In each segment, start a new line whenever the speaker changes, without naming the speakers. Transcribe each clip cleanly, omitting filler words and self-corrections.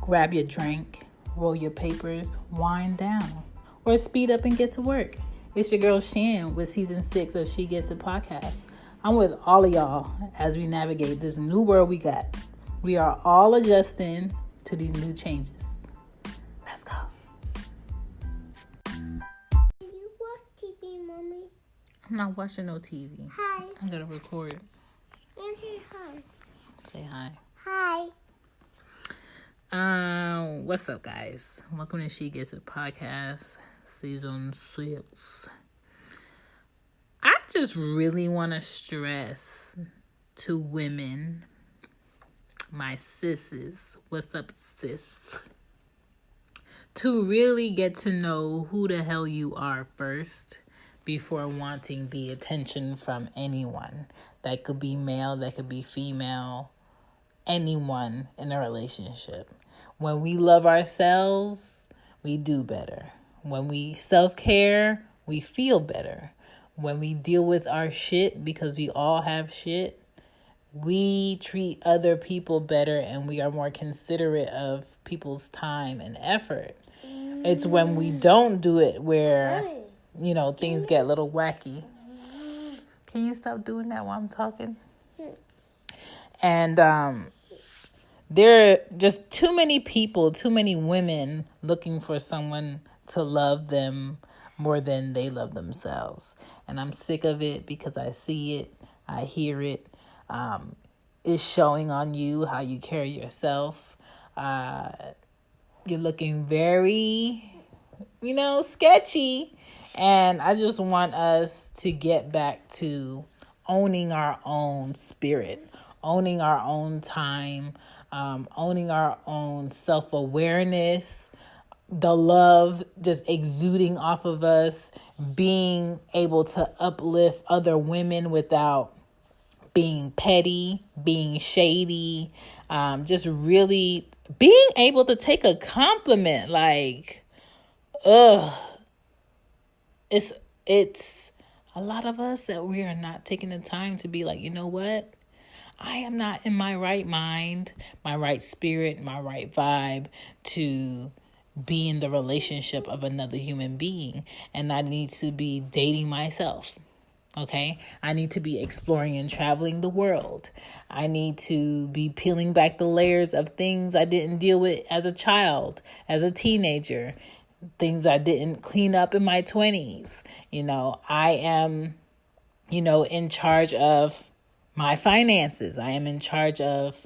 Grab your drink, roll your papers, wind down, or speed up and get to work. It's your girl Shan with season 6 of She Gets It podcast. I'm with all of y'all as we navigate this new world we got. We are all adjusting to these new changes. Let's go.
You watch TV, Mommy?
I'm not watching no TV.
Hi.
I'm going to record.
Say hi.
Say hi.
Hi.
What's up, guys? Welcome to She Gets It podcast, season 6. I just really want to stress to women, my sisses, what's up, sis? To really get to know who the hell you are first before wanting the attention from anyone. That could be male, that could be female, anyone in a relationship. When we love ourselves, we do better. When we self-care, we feel better. When we deal with our shit, because we all have shit, we treat other people better and we are more considerate of people's time and effort. It's when we don't do it where, things get a little wacky. Can you stop doing that while I'm talking? And there are just too many people, too many women looking for someone to love them more than they love themselves. And I'm sick of it because I see it, I hear it. It's showing on you how you carry yourself. You're looking very, sketchy. And I just want us to get back to owning our own spirit, owning our own time, owning our own self-awareness, the love just exuding off of us, being able to uplift other women without being petty, being shady, just really being able to take a compliment. It's a lot of us that we are not taking the time to be like, you know what? I am not in my right mind, my right spirit, my right vibe to be in the relationship of another human being. And I need to be dating myself. Okay? I need to be exploring and traveling the world. I need to be peeling back the layers of things I didn't deal with as a child, as a teenager, things I didn't clean up in my 20s. I am, in charge of my finances. I am in charge of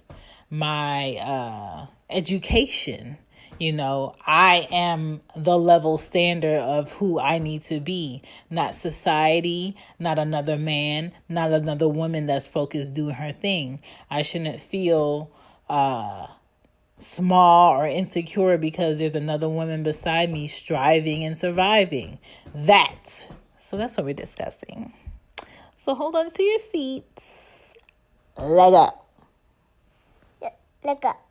my education. I am the level standard of who I need to be, not society, not another man, not another woman that's focused doing her thing. I shouldn't feel small or insecure because there's another woman beside me striving and surviving. So that's what we're discussing. So hold on to your seats. Leg up.
Leg up.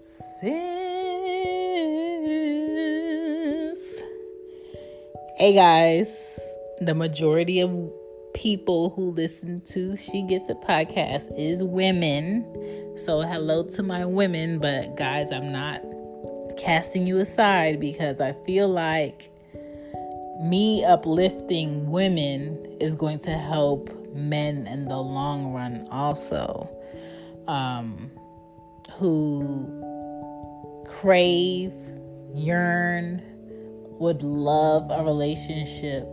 Sis. Hey guys, the majority of people who listen to She Gets It podcast is women. So hello to my women, but guys, I'm not casting you aside because I feel like me uplifting women is going to help men in the long run also, who crave, yearn, would love a relationship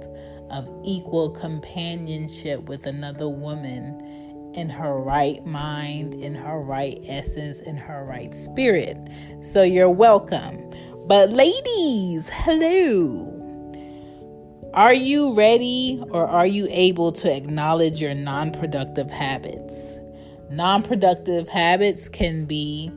of equal companionship with another woman in her right mind, in her right essence, in her right spirit. So you're welcome. But ladies, hello. Are you ready or are you able to acknowledge your non-productive habits? Non-productive habits can be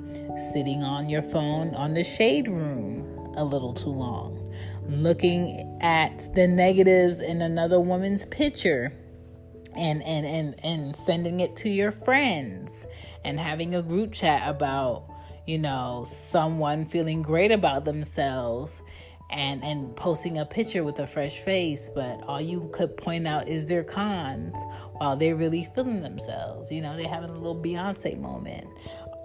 sitting on your phone on the shade room a little too long, looking at the negatives in another woman's picture and sending it to your friends and having a group chat about, someone feeling great about themselves and posting a picture with a fresh face, but all you could point out is their cons while they're really feeling themselves. You know, they're having a little Beyonce moment.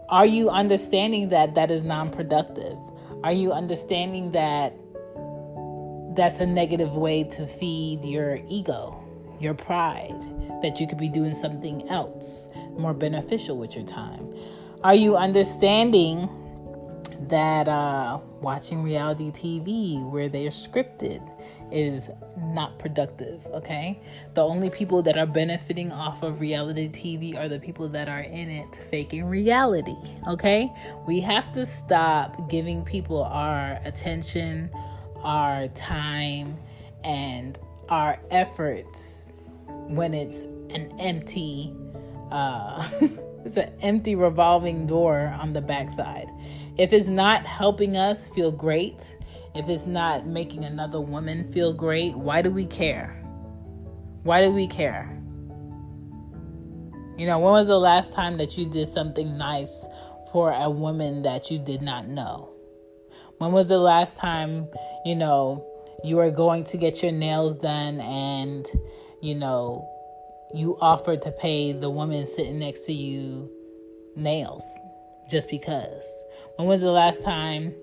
Are you understanding that that is non-productive? Are you understanding that that's a negative way to feed your ego, your pride, that you could be doing something else more beneficial with your time? Are you understanding that watching reality TV where they're scripted is not productive? Okay, the only people that are benefiting off of reality TV are the people that are in it faking reality. Okay, we have to stop giving people our attention, our time, and our efforts when it's an empty it's an empty revolving door on the backside. If it's not helping us feel great, if it's not making another woman feel great, why do we care? Why do we care? You know, when was the last time that you did something nice for a woman that you did not know? When was the last time, you know, you were going to get your nails done and, you know, you offered to pay the woman sitting next to you nails just because? When was the last time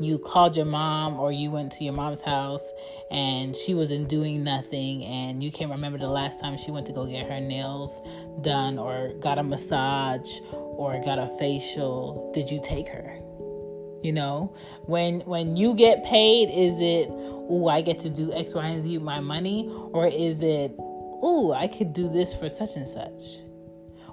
you called your mom or you went to your mom's house and she wasn't doing nothing and you can't remember the last time she went to go get her nails done or got a massage or got a facial? Did you take her? You know, when you get paid, is it, ooh, I get to do X, Y, and Z with my money? Or is it, ooh, I could do this for such and such?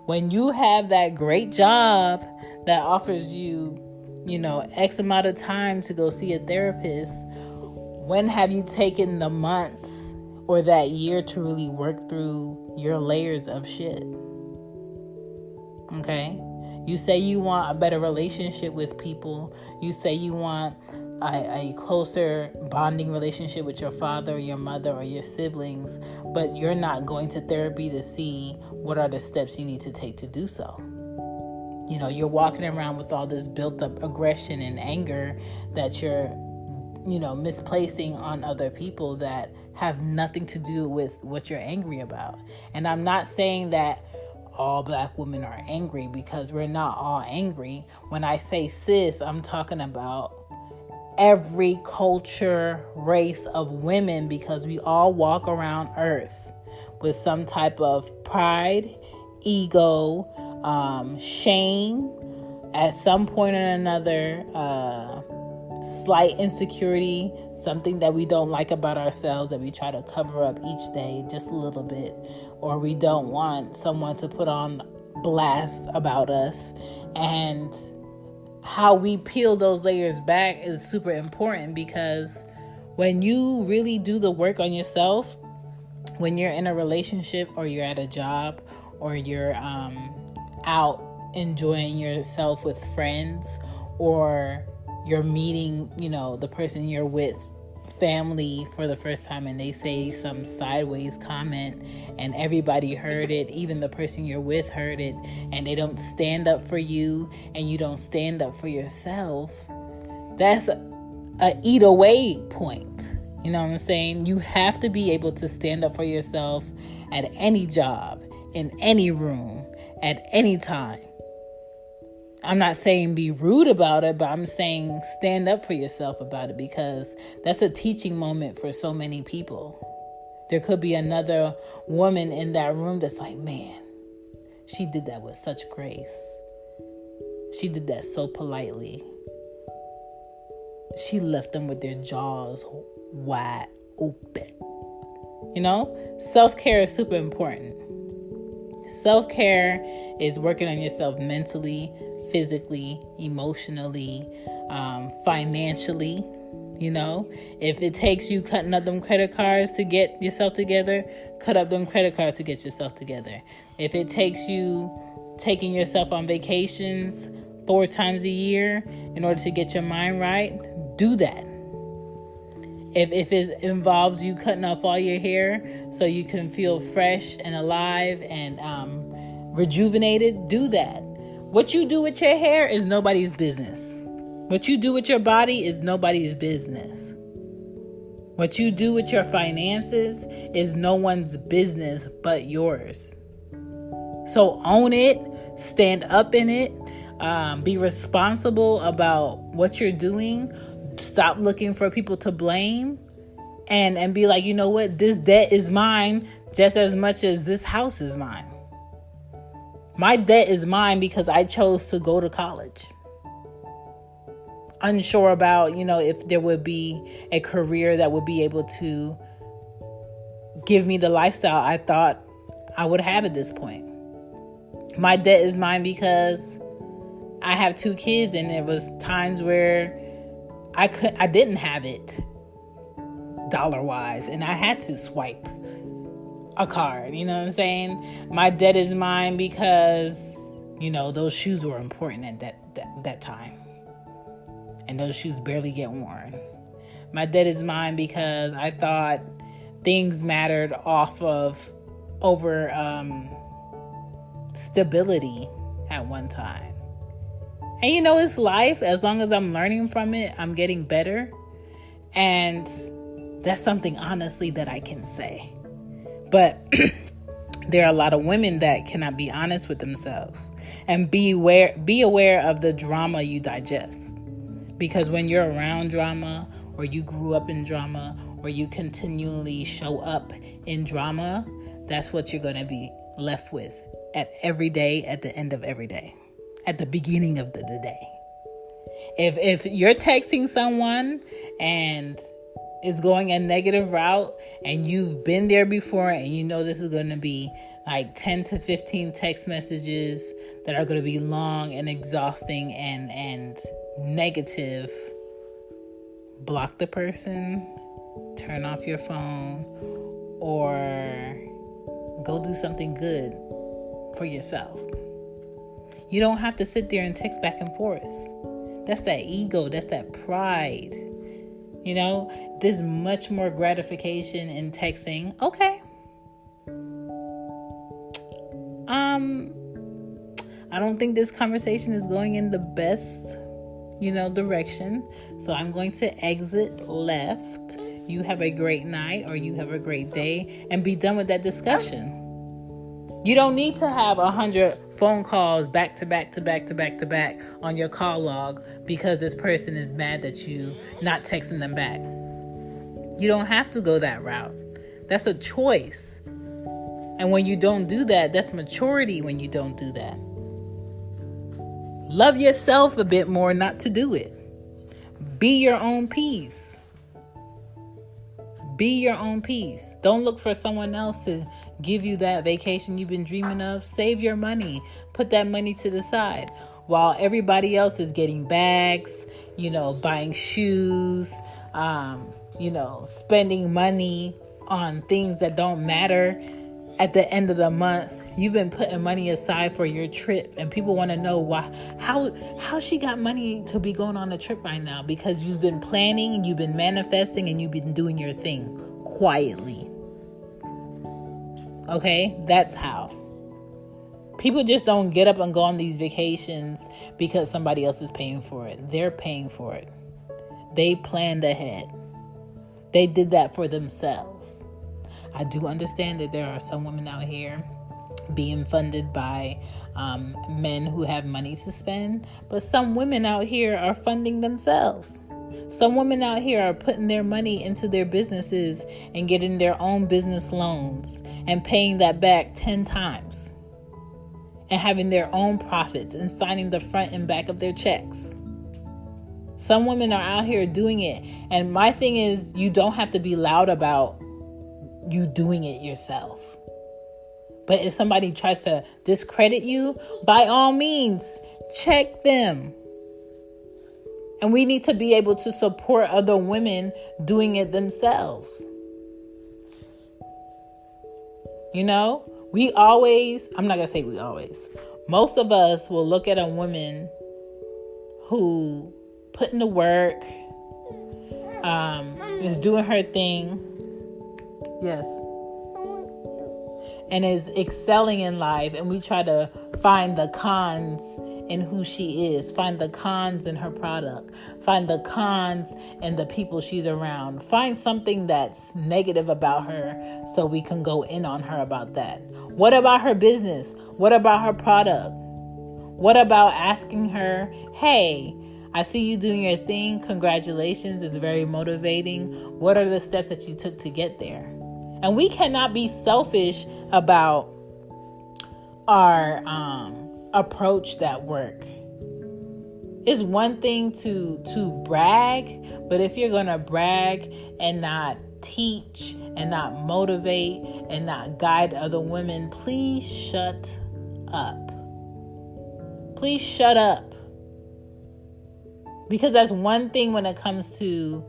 When you have that great job that offers you, you know, X amount of time to go see a therapist, when have you taken the months or that year to really work through your layers of shit? Okay? You say you want a better relationship with people. You say you want a closer bonding relationship with your father or your mother or your siblings, but you're not going to therapy to see what are the steps you need to take to do so. You know, you're walking around with all this built up aggression and anger that you're, you know, misplacing on other people that have nothing to do with what you're angry about. And I'm not saying that all black women are angry, because we're not all angry. When I say sis, I'm talking about every culture, race of women, because we all walk around earth with some type of pride, ego, shame, at some point or another, slight insecurity, something that we don't like about ourselves that we try to cover up each day just a little bit, or we don't want someone to put on blast about us. And how we peel those layers back is super important, because when you really do the work on yourself, when you're in a relationship or you're at a job or you're out enjoying yourself with friends, or you're meeting, you know, the person you're with, family, for the first time, and they say some sideways comment and everybody heard it, even the person you're with heard it, and they don't stand up for you and you don't stand up for yourself, that's a eat away point. You know what I'm saying? You have to be able to stand up for yourself at any job, in any room, at any time. I'm not saying be rude about it, but I'm saying stand up for yourself about it, because that's a teaching moment for so many people. There could be another woman in that room that's like, man, she did that with such grace. She did that so politely. She left them with their jaws wide open. You know, self-care is super important. Self-care is working on yourself mentally, physically, emotionally, financially. You know, if it takes you cutting up them credit cards to get yourself together, cut up them credit cards to get yourself together. If it takes you taking yourself on vacations 4 times a year in order to get your mind right, do that. If it involves you cutting off all your hair so you can feel fresh and alive and rejuvenated, do that. What you do with your hair is nobody's business. What you do with your body is nobody's business. What you do with your finances is no one's business but yours. So own it, stand up in it, be responsible about what you're doing. Stop looking for people to blame, and be like, you know what? This debt is mine just as much as this house is mine. My debt is mine because I chose to go to college. Unsure about, if there would be a career that would be able to give me the lifestyle I thought I would have at this point. My debt is mine because I have 2 kids, and there was times where I didn't have it dollar-wise, and I had to swipe a card. You know what I'm saying? My debt is mine because, those shoes were important at that time. And those shoes barely get worn. My debt is mine because I thought things mattered over stability at one time. And it's life. As long as I'm learning from it, I'm getting better. And that's something, honestly, that I can say. But there are a lot of women that cannot be honest with themselves. And be aware of the drama you digest. Because when you're around drama, or you grew up in drama, or you continually show up in drama, that's what you're going to be left with at every day, at the end of every day, at the beginning of the day. If you're texting someone and it's going a negative route, and you've been there before, and this is going to be like 10 to 15 text messages that are going to be long and exhausting and negative, block the person, turn off your phone, or go do something good for yourself. You don't have to sit there and text back and forth. That's that ego. That's that pride. There's much more gratification in texting. Okay. I don't think this conversation is going in the best, direction. So I'm going to exit left. You have a great night, or you have a great day, and be done with that discussion. You don't need to have 100 phone calls back to back to back to back to back on your call log because this person is mad that you not texting them back. You don't have to go that route. That's a choice. And when you don't do that, that's maturity when you don't do that. Love yourself a bit more not to do it. Be your own peace. Be your own peace. Don't look for someone else to give you that vacation you've been dreaming of. Save your money. Put that money to the side. While everybody else is getting bags, buying shoes, spending money on things that don't matter. At the end of the month, you've been putting money aside for your trip, and people want to know how she got money to be going on a trip right now, because you've been planning, you've been manifesting, and you've been doing your thing quietly. Okay, that's how. People just don't get up and go on these vacations because somebody else is paying for it. They're paying for it. They planned ahead. They did that for themselves. I do understand that there are some women out here being funded by men who have money to spend, but some women out here are funding themselves. Some women out here are putting their money into their businesses and getting their own business loans and paying that back 10 times and having their own profits and signing the front and back of their checks. Some women are out here doing it. And my thing is, you don't have to be loud about you doing it yourself. But if somebody tries to discredit you, by all means, check them. And we need to be able to support other women doing it themselves. I'm not going to say we always. Most of us will look at a woman who put in the work, is doing her thing. Yes. And is excelling in life, and we try to find the cons in who she is. Find the cons in her product. Find the cons in the people she's around. Find something that's negative about her so we can go in on her about that. What about her business? What about her product? What about asking her, hey, I see you doing your thing. Congratulations. It's very motivating. What are the steps that you took to get there? And we cannot be selfish about our approach that work. It's one thing to brag, but if you're going to brag and not teach and not motivate and not guide other women, please shut up. Please shut up. Because that's one thing when it comes to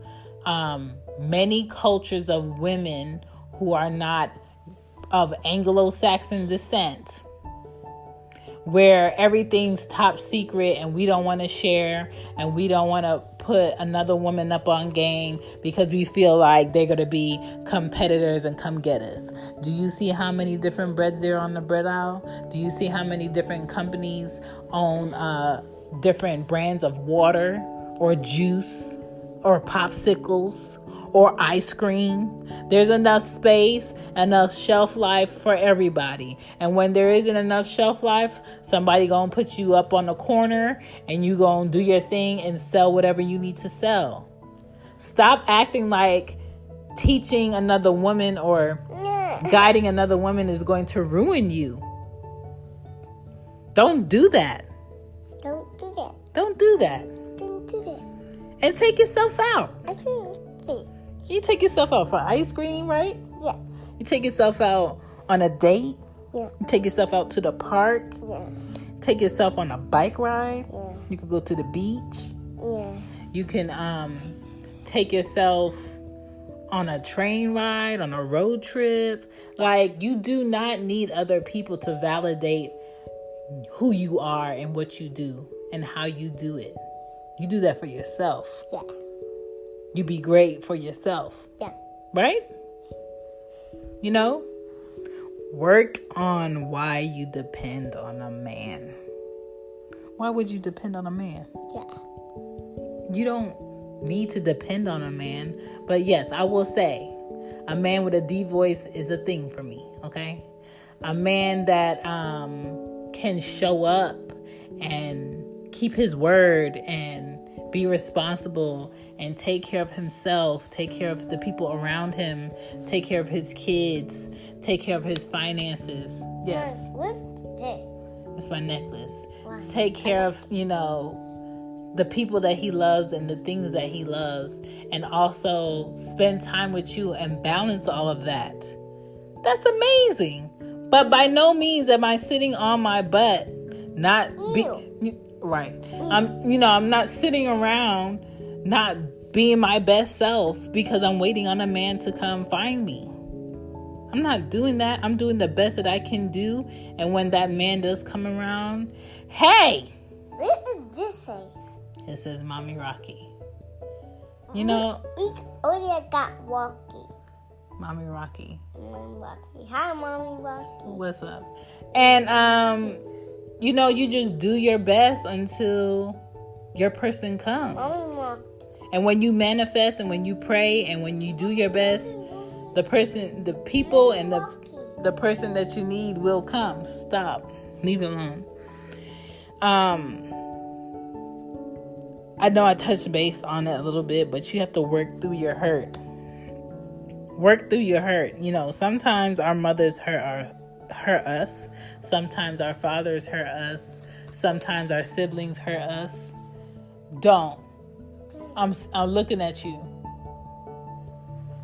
many cultures of women who are not of Anglo-Saxon descent, where everything's top secret and we don't want to share and we don't want to put another woman up on game because we feel like they're going to be competitors and come get us. Do you see how many different breads there are on the bread aisle? Do you see how many different companies own different brands of water or juice or popsicles or ice cream? There's enough space, enough shelf life for everybody. And when there isn't enough shelf life, somebody gonna put you up on the corner and you gonna do your thing and sell whatever you need to sell. Stop acting like teaching another woman or guiding another woman is going to ruin you. Don't do that.
Don't do that.
Don't do that.
Don't do that.
And take yourself out.
I think.
You take yourself out for ice cream, right?
Yeah.
You take yourself out on a date.
Yeah.
You take yourself out to the park.
Yeah.
Take yourself on a bike ride.
Yeah.
You could go to the beach.
Yeah.
You can take yourself on a train ride, on a road trip. Like, you do not need other people to validate who you are and what you do and how you do it. You do that for yourself.
Yeah.
You be great for yourself.
Yeah.
Right? You know? Work on why you depend on a man. Why would you depend on a man?
Yeah.
You don't need to depend on a man. But yes, I will say, a man with a deep voice is a thing for me. Okay? A man that can show up and keep his word and be responsible and take care of himself, take care of the people around him, take care of his kids, take care of his finances. Yes.
What's this?
It's my necklace.
Wow.
Take care of, the people that he loves and the things that he loves, and also spend time with you and balance all of that. That's amazing. But by no means am I sitting on my butt, right. I'm not sitting around not being my best self because I'm waiting on a man to come find me. I'm not doing that. I'm doing the best that I can do. And when that man does come around, hey!
What does this say?
It says Mommy Rocky.
We already got Rocky.
Mommy Rocky.
Mommy Rocky. Hi, Mommy Rocky.
What's up? And, you just do your best until your person comes.
Mommy Rocky.
And when you manifest and when you pray and when you do your best, the people and the person that you need will come. Stop. Leave it alone. I know I touched base on it a little bit, but you have to work through your hurt. Work through your hurt. Sometimes our mothers hurt us. Sometimes our fathers hurt us. Sometimes our siblings hurt us. Don't. I'm looking at you.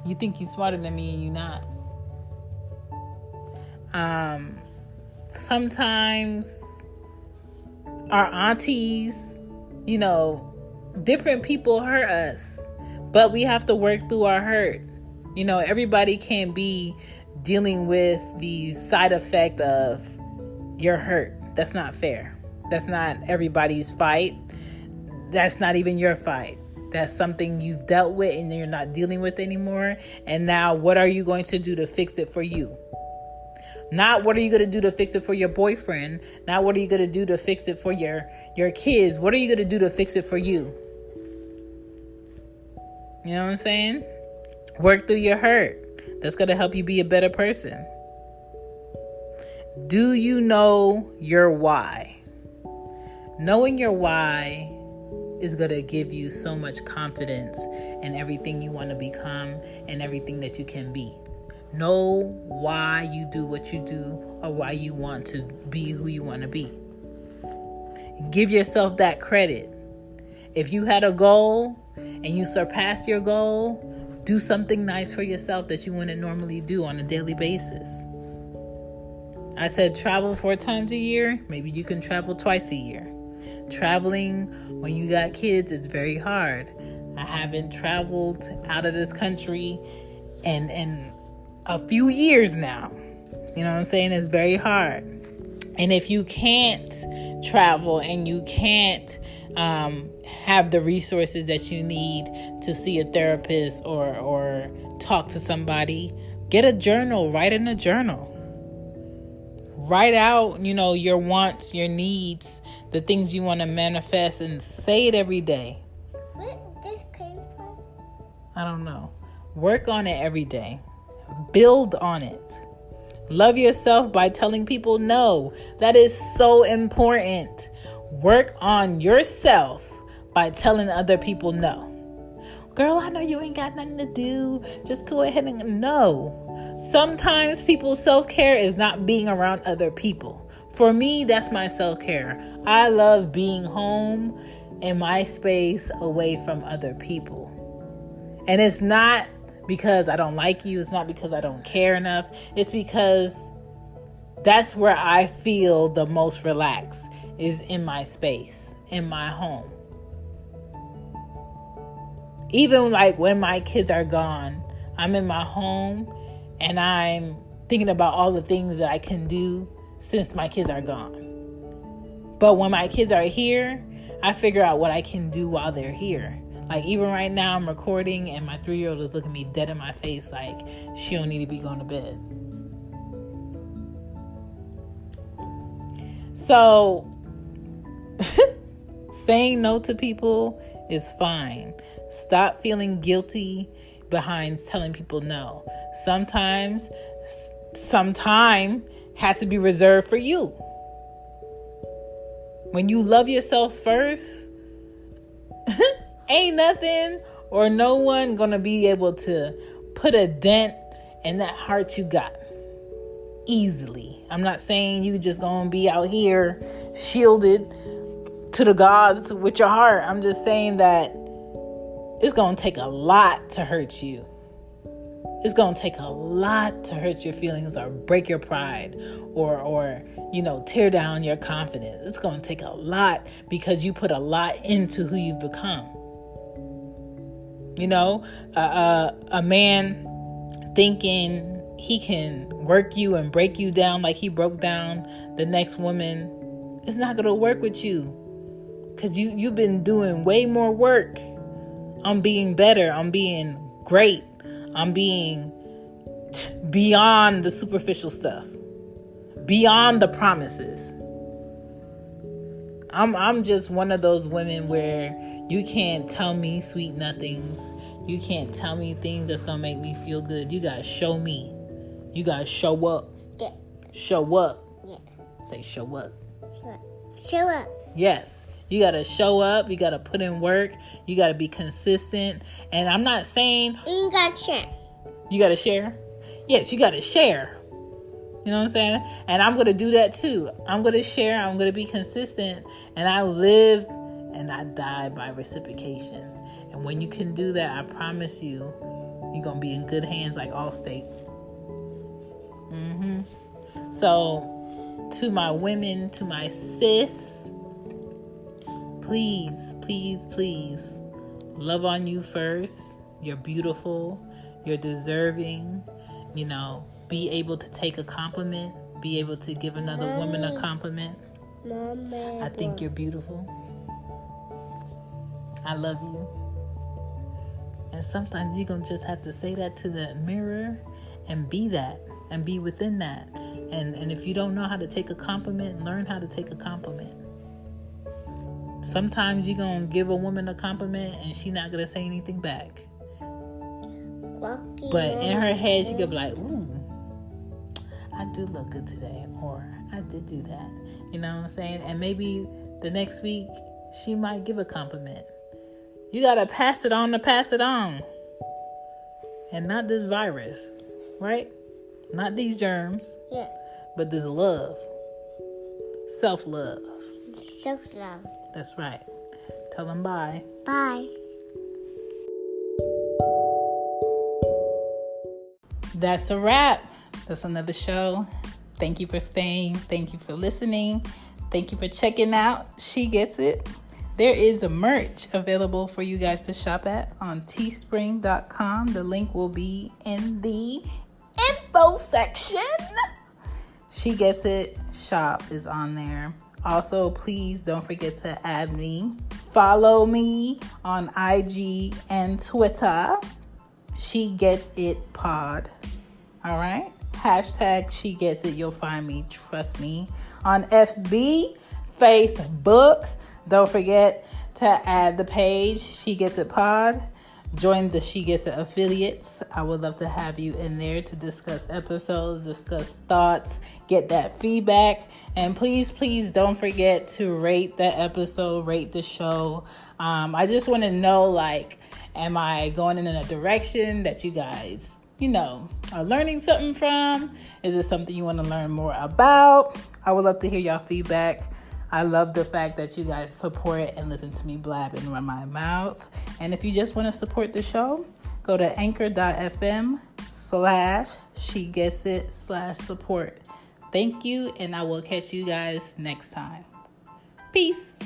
You think you're smarter than me and you're not. Sometimes our aunties, different people hurt us, but we have to work through our hurt. Everybody can't be dealing with the side effect of your hurt. That's not fair. That's not everybody's fight. That's not even your fight. That's something you've dealt with and you're not dealing with anymore. And now what are you going to do to fix it for you? Not what are you going to do to fix it for your boyfriend. Not what are you going to do to fix it for your kids. What are you going to do to fix it for you? You know what I'm saying? Work through your hurt. That's going to help you be a better person. Do you know your why? Knowing your why is going to give you so much confidence in everything you want to become and everything that you can be. Know why you do what you do or why you want to be who you want to be. Give yourself that credit. If you had a goal and you surpassed your goal, do something nice for yourself that you wouldn't normally do on a daily basis. I said travel 4 times a year. Maybe you can travel twice a year. Traveling when you got kids is very hard. I haven't traveled out of this country in a few years now. You know what I'm saying? It's very hard. And if you can't travel and you can't have the resources that you need to see a therapist or talk to somebody, get a journal. Write in a journal. Write out, your wants, your needs, the things you want to manifest, and say it every day.
Where this came from?
I don't know. Work on it every day. Build on it. Love yourself by telling people no. That is so important. Work on yourself by telling other people no. Girl, I know you ain't got nothing to do. Just go ahead and no. Sometimes people's self-care is not being around other people. For me, that's my self-care. I love being home in my space away from other people. And it's not because I don't like you. It's not because I don't care enough. It's because that's where I feel the most relaxed, is in my space, in my home. Even like when my kids are gone, I'm in my home and I'm thinking about all the things that I can do since my kids are gone. But when my kids are here, I figure out what I can do while they're here. Like even right now I'm recording and my 3-year-old is looking me dead in my face like she don't need to be going to bed. So saying no to people is fine. Stop feeling guilty behind telling people no. Sometimes some time has to be reserved for you. When you love yourself first, ain't nothing or no one gonna be able to put a dent in that heart you got easily. I'm not saying you just gonna be out here shielded to the gods with your heart. I'm just saying that it's gonna take a lot to hurt you. It's gonna take a lot to hurt your feelings or break your pride or tear down your confidence. It's gonna take a lot because you put a lot into who you've become. A man thinking he can work you and break you down like he broke down the next woman, it's not gonna work with you because you've been doing way more work on being better, on being great, on being beyond the superficial stuff, beyond the promises. I'm just one of those women where you can't tell me sweet nothings. You can't tell me things that's gonna make me feel good. You gotta show me. You gotta show up.
Yeah.
Show up.
Yeah.
Say show up.
Show up.
Yes. You got to show up. You got to put in work. You got to be consistent. And I'm not saying...
You got to share.
You got to share? Yes, you got to share. You know what I'm saying? And I'm going to do that too. I'm going to share. I'm going to be consistent. And I live and I die by reciprocation. And when you can do that, I promise you, you're going to be in good hands like Allstate. So, to my women, to my sis... Please, please, please love on you first. You're beautiful. You're deserving. Be able to take a compliment. Be able to give another woman a compliment. I think you're beautiful. I love you. And sometimes you're going to just have to say that to the mirror and be that. and be within that. And if you don't know how to take a compliment, learn how to take a compliment. Sometimes you're going to give a woman a compliment and she's not going to say anything back. But in her head, she could be like, ooh, I do look good today. Or I did do that. You know what I'm saying? And maybe the next week, she might give a compliment. You got to pass it on to pass it on. And not this virus, right? Not these germs.
Yeah.
But this love. Self-love.
Self-love.
That's right. Tell them bye.
Bye.
That's a wrap. That's another show. Thank you for staying. Thank you for listening. Thank you for checking out She Gets It. There is a merch available for you guys to shop at on teespring.com. The link will be in the info section. She Gets It shop is on there. Also, please don't forget to add me. Follow me on IG and Twitter. She Gets It Pod. All right? Hashtag She Gets It. You'll find me. Trust me. On FB, Facebook. Don't forget to add the page, She Gets It Pod. Join the She Gets It affiliates. I would love to have you in there to discuss episodes, discuss thoughts, get that feedback. And please, please don't forget to rate the episode, rate the show. I just want to know, like, am I going in a direction that you guys, are learning something from? Is it something you want to learn more about? I would love to hear y'all feedback. I love the fact that you guys support and listen to me blab and run my mouth. And if you just want to support the show, go to anchor.fm/SheGetsIt/support. Thank you, and I will catch you guys next time. Peace.